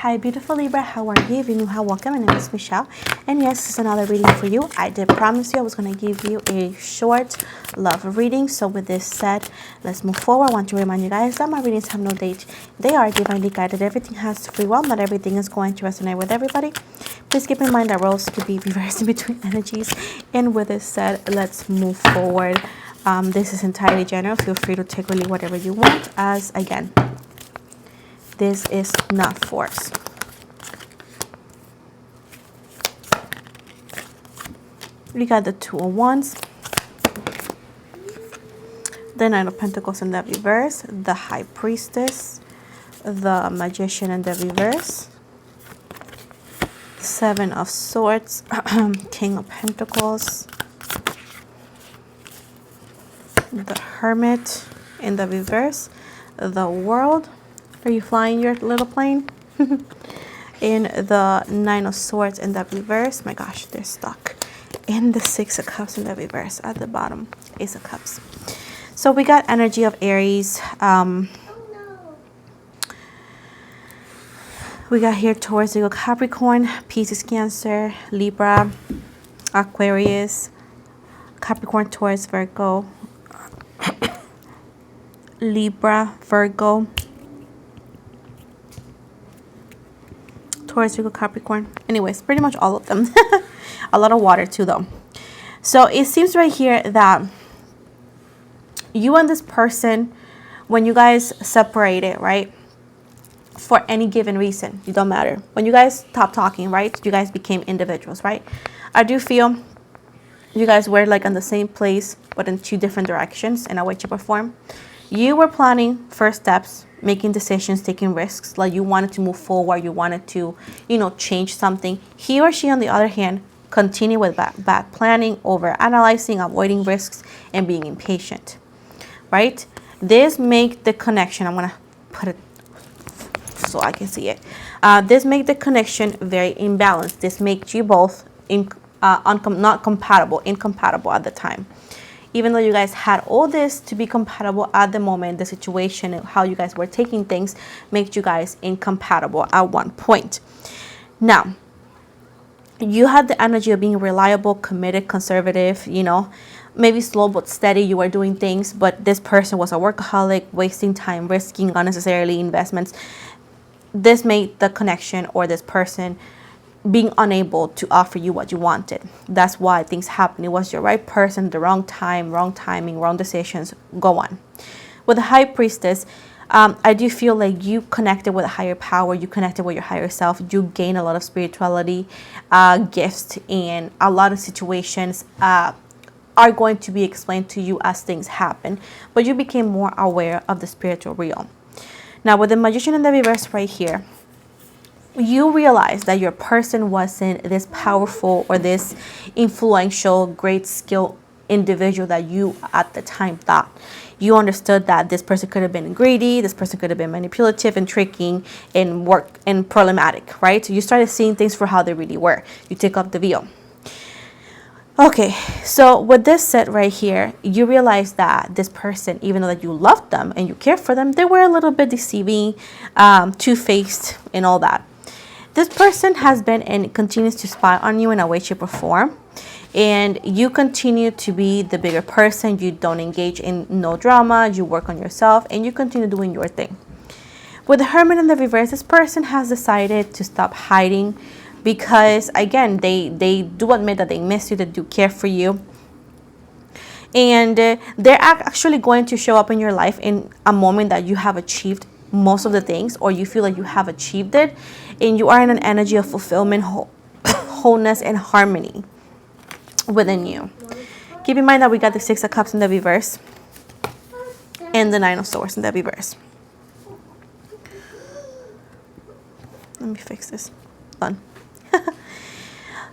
Hi beautiful Libra, how are you? If you're new, how welcome. My name is Michelle, and yes, this is another reading for you. I did promise you I was going to give you a short love reading. So with this said, let's move forward. I want to remind you guys that my readings have no date. They are divinely guided. Everything has free will. Not everything is going to resonate with everybody. Please keep in mind that roles could be reversed in between energies. And with this said, let's move forward. This is entirely general. Feel free to take really whatever you want, as again, this is not force. We got the Two of Wands, the Nine of Pentacles in the reverse, the High Priestess, the Magician in the reverse, Seven of Swords, King of Pentacles, the Hermit in the reverse, the World. Are you flying your little plane? In the Nine of Swords in the reverse. My gosh, they're stuck. In the Six of Cups in the reverse. At the bottom, Ace of Cups. So we got energy of Aries. We got here Taurus, Virgo, Capricorn, Pisces, Cancer, Libra, Aquarius, Capricorn, Taurus, Virgo, Libra, Virgo, Taurus, Virgo, Capricorn. Anyways, pretty much all of them. A lot of water too, though. So it seems right here that you and this person, when you guys separated, right, for any given reason, it don't matter. When you guys stopped talking, right, you guys became individuals, right? I do feel you guys were like in the same place, but in two different directions in a way, shape, or form. You were planning first steps, making decisions, taking risks, like you wanted to move forward, you wanted to, you know, change something. He or she, on the other hand, continue with bad planning, over analyzing, avoiding risks, and being impatient, right? This make the connection, I'm gonna put it so I can see it. This make the connection very imbalanced. This makes you both not compatible, incompatible at the time. Even though you guys had all this to be compatible at the moment, the situation and how you guys were taking things makes you guys incompatible at one point. Now, you had the energy of being reliable, committed, conservative, you know, maybe slow but steady. You were doing things, but this person was a workaholic, wasting time, risking unnecessarily investments. This made the connection, or this person being unable to offer you what you wanted. That's why things happen. It was your right person, the wrong time, wrong timing, wrong decisions. Go on. With the High Priestess, I do feel like you connected with a higher power. You connected with your higher self. You gain a lot of spirituality, gifts, and a lot of situations are going to be explained to you as things happen. But you became more aware of the spiritual realm. Now, with the Magician in the reverse right here, you realize that your person wasn't this powerful or this influential, great skill individual that you at the time thought. You understood that this person could have been greedy, this person could have been manipulative and tricking and problematic, right? So you started seeing things for how they really were. You take off the veil. Okay, so with this set right here, you realize that this person, even though that you loved them and you cared for them, they were a little bit deceiving, two-faced and all that. This person has been and continues to spy on you in a way, shape, or form. And you continue to be the bigger person. You don't engage in no drama. You work on yourself and you continue doing your thing. With the Hermit in the reverse, this person has decided to stop hiding because, again, they do admit that they miss you, they do care for you. And they're actually going to show up in your life in a moment that you have achieved most of the things, or you feel like you have achieved it, and you are in an energy of fulfillment, wholeness, and harmony within you. Keep in mind that we got the Six of Cups in the reverse and the Nine of Swords in the reverse. Let me fix this. Done.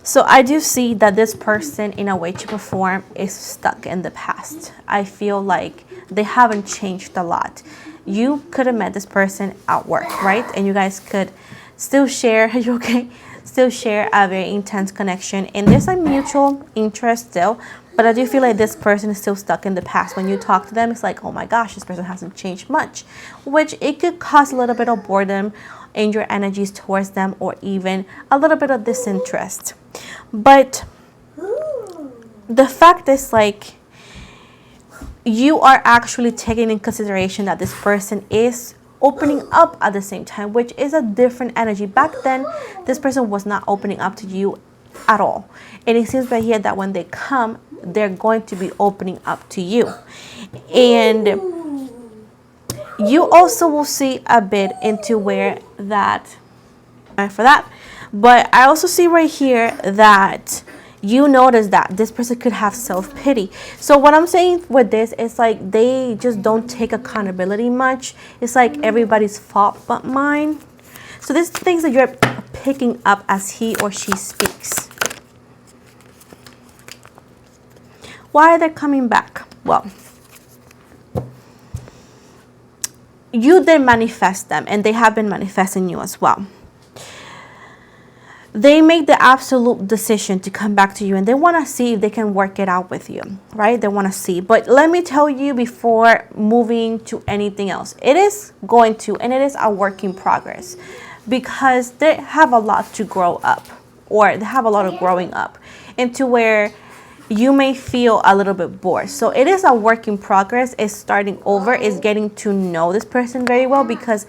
So I do see that this person, in a way, shape, or form, is stuck in the past. I feel like they haven't changed a lot. You could have met this person at work, right? And you guys could still share, are you okay? Still share a very intense connection. And there's a mutual interest still. But I do feel like this person is still stuck in the past. When you talk to them, it's like, oh my gosh, this person hasn't changed much. Which it could cause a little bit of boredom in your energies towards them, or even a little bit of disinterest. But the fact is, like, you are actually taking in consideration that this person is opening up at the same time, which is a different energy. Back then, this person was not opening up to you at all. And it seems right here that when they come, they're going to be opening up to you. And you also will see a bit into where that, for that. But I also see right here that you notice that this person could have self-pity. So what I'm saying with this is, like, they just don't take accountability much. It's like everybody's fault but mine. So these things that you're picking up as he or she speaks. Why are they coming back? Well, you did manifest them, and they have been manifesting you as well. They make the absolute decision to come back to you, and they want to see if they can work it out with you, right? They want to see. But let me tell you, before moving to anything else, it is going to, and it is a work in progress, because they have a lot to grow up, or they have a lot of growing up into where you may feel a little bit bored. So it is a work in progress. It's starting over. It's getting to know this person very well, because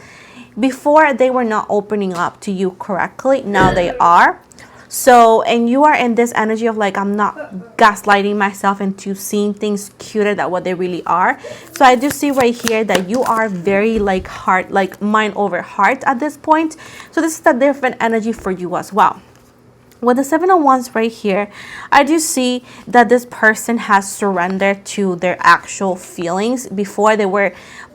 before they were not opening up to you correctly. Now they are. So, and you are in this energy of, like, I'm not gaslighting myself into seeing things cuter than what they really are. So I do see right here that you are very, like, heart, like mind over heart at this point. So this is a different energy for you as well. With the Seven of Wands right here, I do see that this person has surrendered to their actual feelings. Before, they were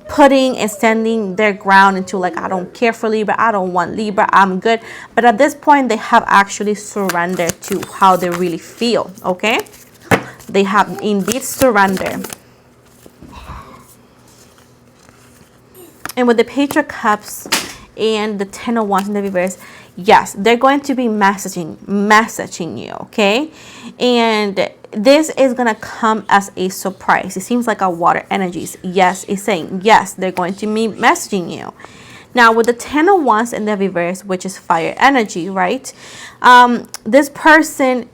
putting and standing their ground into, like, I don't care for Libra, I don't want Libra, I'm good. But at this point, they have actually surrendered to how they really feel, okay? They have indeed surrendered. And with the Page of Cups and the Ten of Wands in the reverse, yes, they're going to be messaging you, okay? And this is going to come as a surprise. It seems like a water energies. Yes, it's saying, yes, they're going to be messaging you. Now, with the Ten of Wands in the reverse, which is fire energy, right? This person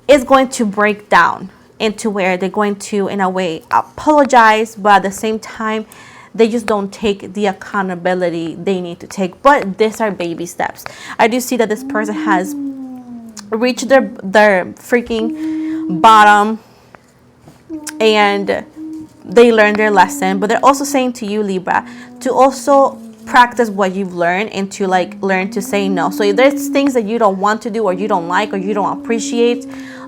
is going to break down into where they're going to, in a way, apologize, but at the same time, they just don't take the accountability they need to take. But these are baby steps. I do see that this person has reached their freaking bottom, and they learned their lesson. But they're also saying to you, Libra, to also practice what you've learned, and to, like, learn to say no. So if there's things that you don't want to do, or you don't like, or you don't appreciate,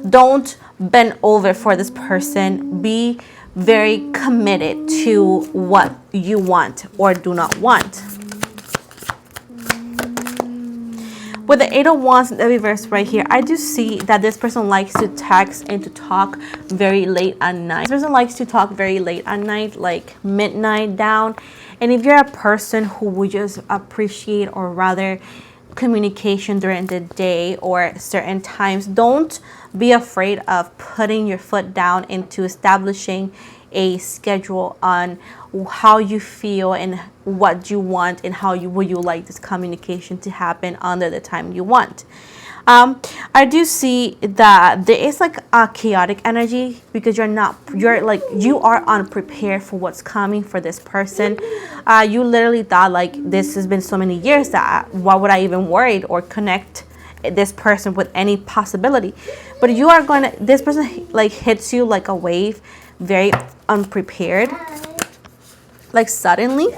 don't bend over for this person. Be very committed to what you want or do not want. With the Eight of Wands in the reverse right here, I do see that this person likes to text and to talk very late at night. This person likes to talk very late at night, like midnight down. And if you're a person who would just appreciate, or rather, communication during the day or certain times, don't be afraid of putting your foot down into establishing a schedule on how you feel and what you want, and how you would you like this communication to happen under the time you want. I do see that there is, like, a chaotic energy, because you are unprepared for what's coming for this person. You literally thought, like, this has been so many years that why would I even worry or connect this person with any possibility? But you are going to, this person, like, hits you like a wave, very unprepared, like suddenly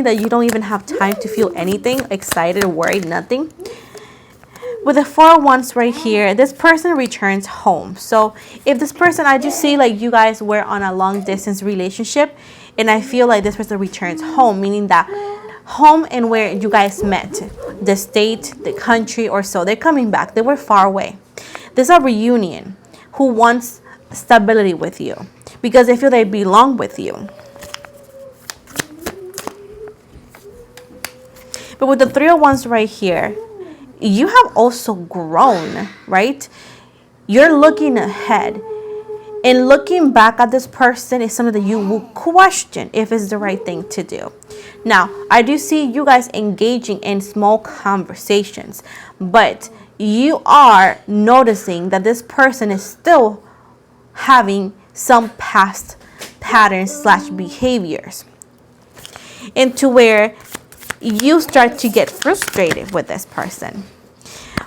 that you don't even have time to feel anything, excited, worried, nothing. With the Four of Wands right here, this person returns home. So if this person, I just see, like, you guys were on a long distance relationship, and I feel like this person returns home, meaning that home and where you guys met, the state, the country, or so, they're coming back. They were far away. There's a reunion who wants stability with you, because they feel they belong with you. But with the Three of Wands right here, you have also grown, right? You're looking ahead, and looking back at this person is something that you will question if it's the right thing to do. Now, I do see you guys engaging in small conversations, but you are noticing that this person is still having some past patterns slash behaviors, into where you start to get frustrated with this person.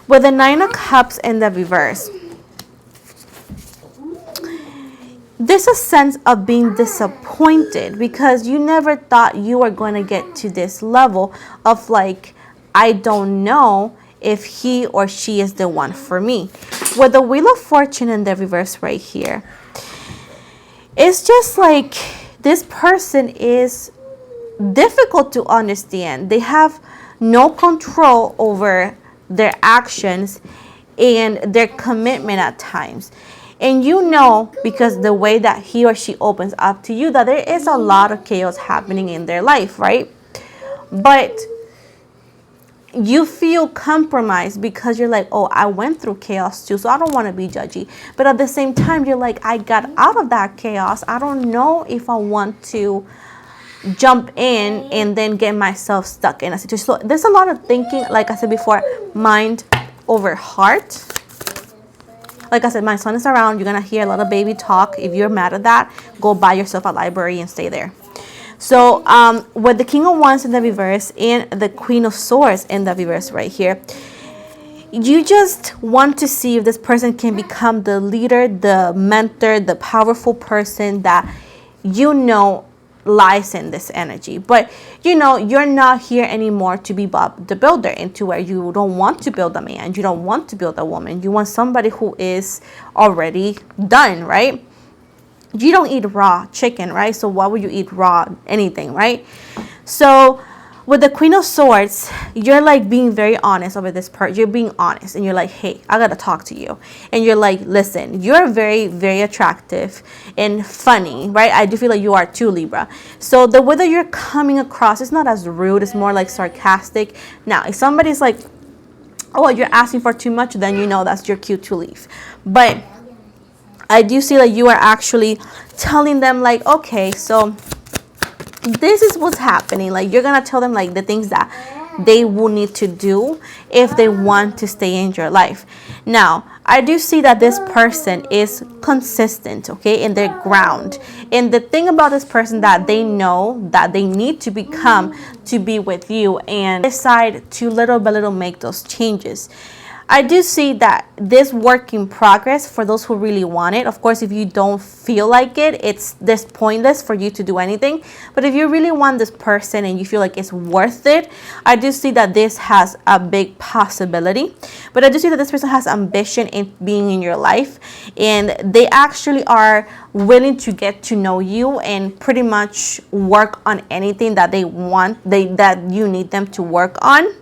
With the Nine of Cups in the reverse, there's a sense of being disappointed because you never thought you were going to get to this level of like, I don't know if he or she is the one for me. With the Wheel of Fortune in the reverse right here, it's just like this person is difficult to understand. They have no control over their actions and their commitment at times. And you know, because the way that he or she opens up to you, that there is a lot of chaos happening in their life, right? But you feel compromised because you're like, oh, I went through chaos too, so I don't want to be judgy. But at the same time, you're like, I got out of that chaos. I don't know if I want to jump in and then get myself stuck in a situation. So there's a lot of thinking, like I said before, mind over heart. Like I said, my son is around. You're going to hear a lot of baby talk. If you're mad at that, go buy yourself a library and stay there. So with the King of Wands in the reverse and the Queen of Swords in the reverse right here, you just want to see if this person can become the leader, the mentor, the powerful person that you know lies in this energy. But you know, you're not here anymore to be Bob the Builder, into where you don't want to build a man, you don't want to build a woman, you want somebody who is already done, right? You don't eat raw chicken, right? So why would you eat raw anything, right? So with the Queen of Swords, you're like being very honest over this part. You're being honest and you're like, hey, I gotta talk to you. And you're like, listen, you're very, very attractive and funny, right? I do feel like you are too, Libra. So the way that you're coming across, it's not as rude, it's more like sarcastic. Now, if somebody's like, oh, you're asking for too much, then you know that's your cue to leave. But I do see that you are actually telling them like, okay, so this is what's happening. Like, you're gonna tell them like the things that they will need to do if they want to stay in your life. Now, I do see that this person is consistent, okay, in their ground. And the thing about this person, that they know that they need to become to be with you, and decide to little by little make those changes. I do see that this work in progress for those who really want it. Of course, if you don't feel like it, it's this pointless for you to do anything. But if you really want this person and you feel like it's worth it, I do see that this has a big possibility. But I do see that this person has ambition in being in your life, and they actually are willing to get to know you and pretty much work on anything that they want, that you need them to work on.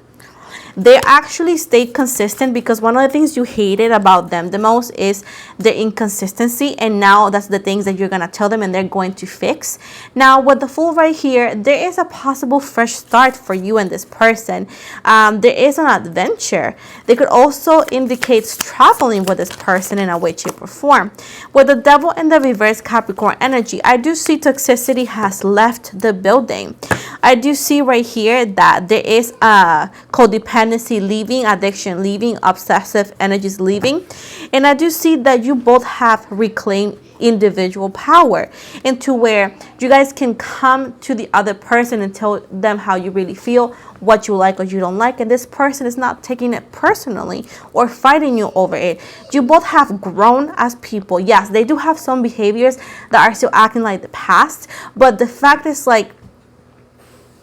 They actually stay consistent, because one of the things you hated about them the most is the inconsistency, and now that's the things that you're going to tell them and they're going to fix. Now with the Fool right here, there is a possible fresh start for you and this person. There is an adventure. They could also indicate traveling with this person in a way, shape, or form. With the Devil in the reverse Capricorn energy, I do see toxicity has left the building. I do see right here that there is a codependency leaving, addiction leaving, obsessive energies leaving. And I do see that you both have reclaimed individual power, into where you guys can come to the other person and tell them how you really feel, what you like or you don't like, and this person is not taking it personally or fighting you over it. You both have grown as people. Yes, they do have some behaviors that are still acting like the past, but the fact is, like,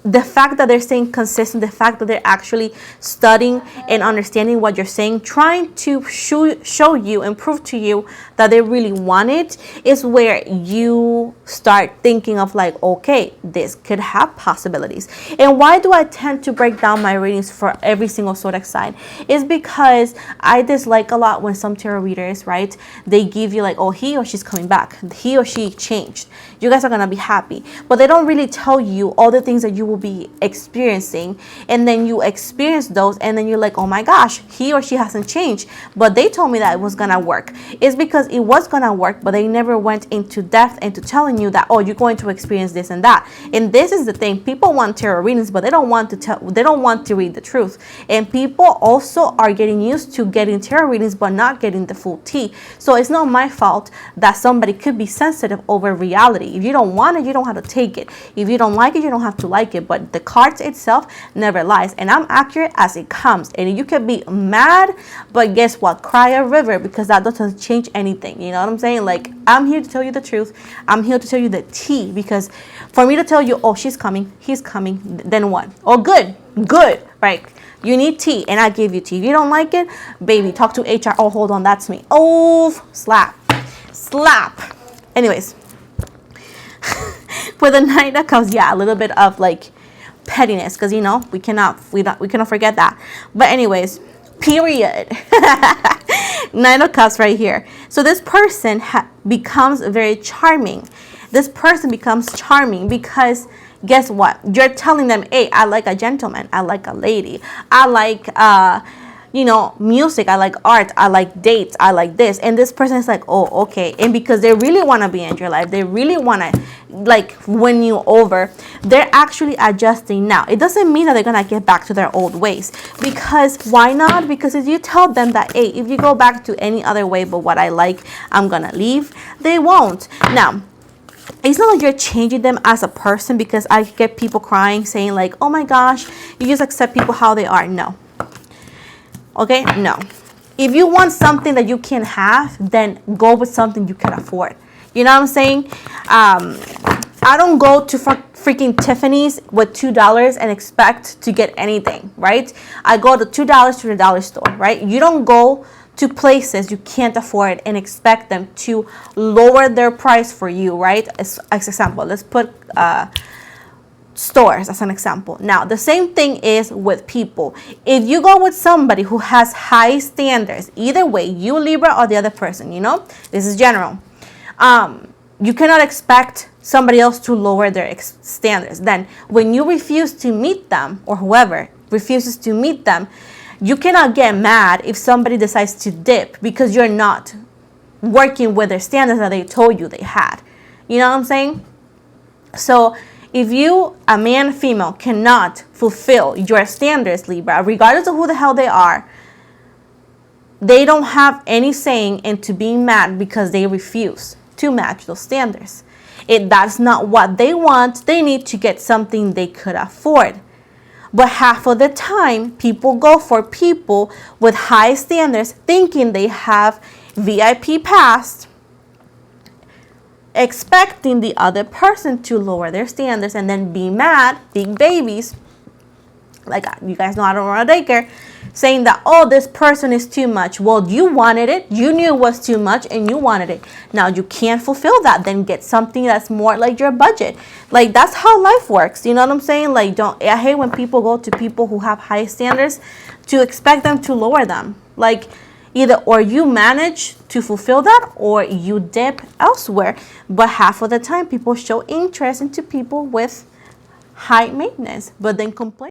the fact that they're staying consistent, the fact that they're actually studying and understanding what you're saying, trying to show you and prove to you that they really want it, is where you start thinking of like, okay, this could have possibilities. And why do I tend to break down my readings for every single zodiac sign? Is because I dislike a lot when some tarot readers, right, they give you like, oh, he or she's coming back, he or she changed, you guys are gonna be happy, but they don't really tell you all the things that you will be experiencing, and then you experience those, and then you're like, oh my gosh, he or she hasn't changed, but they told me that it was gonna work. It's because it was gonna work, but they never went into depth into telling you that, oh, you're going to experience this and that. And this is the thing, people want tarot readings, but they don't want to read the truth. And people also are getting used to getting tarot readings but not getting the full tea. So it's not my fault that somebody could be sensitive over reality. If you don't want it, you don't have to take it. If you don't like it, you don't have to like it. But the cards itself never lies, and I'm accurate as it comes. And you can be mad, but guess what? Cry a river, because that doesn't change anything. You know what I'm saying? Like, I'm here to tell you the truth. I'm here to tell you the tea, because for me to tell you, oh, she's coming, he's coming, then what? Oh, good, right? You need tea, and I give you tea. If you don't like it, baby, talk to HR. Oh, hold on, that's me. Oh, slap. Anyways, with the Knight of Cups, yeah, a little bit of like pettiness, because you know we cannot forget that. But anyways, period. Knight of Cups right here. So this person becomes very charming. This person becomes charming because guess what? You're telling them, hey, I like a gentleman, I like a lady, I like music, I like art, I like dates, I like this. And this person is like, oh, okay. And because they really want to be in your life, they really want to like win you over, they're actually adjusting now. It doesn't mean that they're gonna get back to their old ways, because why not? Because if you tell them that, hey, if you go back to any other way but what I like, I'm gonna leave, they won't. Now, it's not like you're changing them as a person, because I get people crying saying like, oh my gosh, you just accept people how they are. No. Okay, no. If you want something that you can have, then go with something you can afford. You know what I'm saying? I don't go to freaking Tiffany's with $2 and expect to get anything, right? I go to $2 to the dollar store, right? You don't go to places you can't afford and expect them to lower their price for you, right? As example, let's put stores as an example. Now, the same thing is with people. If you go with somebody who has high standards, either way, you Libra or the other person, you know, this is general. You cannot expect somebody else to lower their standards. Then when you refuse to meet them, or whoever refuses to meet them, you cannot get mad if somebody decides to dip because you're not working with their standards that they told you they had. You know what I'm saying? So if you, a man, female, cannot fulfill your standards, Libra, regardless of who the hell they are, they don't have any saying into being mad because they refuse to match those standards. If that's not what they want, they need to get something they could afford. But half of the time, people go for people with high standards thinking they have VIP pass, expecting the other person to lower their standards and then be mad, big babies, like you guys know I don't run a daycare, saying that, oh, this person is too much. Well, you wanted it, you knew it was too much, and you wanted it. Now you can't fulfill that, then get something that's more like your budget. Like, that's how life works, you know what I'm saying? Like, I hate when people go to people who have high standards to expect them to lower them. Like, either or you manage to fulfill that or you dip elsewhere. But half of the time, people show interest into people with high maintenance, but then complain.